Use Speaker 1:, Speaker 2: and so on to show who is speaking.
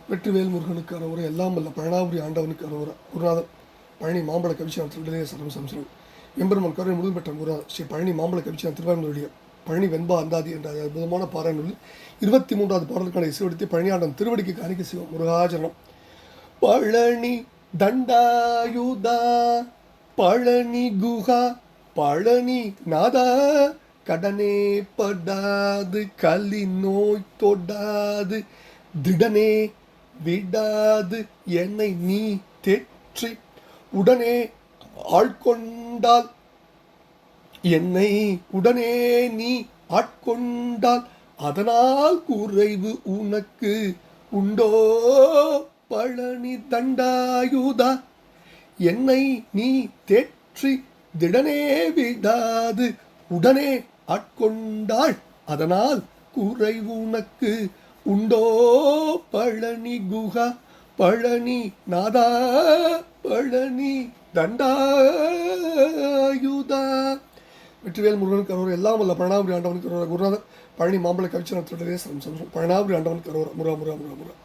Speaker 1: வெற்றிவேல் முருகனுக்கு அரோகரா, எல்லாம் வல்ல பழனாபுரி ஆண்டவனுக்கு அரோகரா. குருநாதர் பழனி மாம்பழ கவிச்சியான திருடலே சரம் சம்சரம் எம்பெருமான் கருணை முழுது பெற்ற குருநாதர் ஸ்ரீ பழனி மாம்பழ கவிச்சியான திருவாரூருடைய பழனி வெண்பா அந்தாதி என்ற அற்புதமான பாராயணில் 23வது பாடலுக்கான இசைவடித்து பழனியாண்டன் திருவடிக்கு காணிக்க சிவம் முருகாச்சரணம். பழனி தண்டாயுதா பழனி குஹா பழனி நாதா, கடனே படாது கலி நோய் தொடாது திடனே விடாது என்னை நீ தேற்றி உடனே ஆட்கொண்டால், என்னை உடனே நீ ஆட்கொண்டால் அதனால் குறைவு உனக்கு உண்டோ பழனி தண்டாயுதா, என்னை நீ தேற்றி திடனே விடாது உடனே ஆட்கொண்டாள் அதனால் குறைவு உனக்கு உண்டோ பழனி குஹா பழனி நாதா பழனி தண்டாயுதா. வெற்றிவேல் முருகனுக்கு அரோகரா, எல்லாம் வல்ல பழனாபுரி ஆண்டவனுக்கு அரோகரா. குருநாதர் பழனி மாம்பழ கவிச்சியான திருடலே சரம் சம்சரம் பழனாபுரி ஆண்டவனுக்கு அரோகரா. முருகா முருகா முருகா முருகா.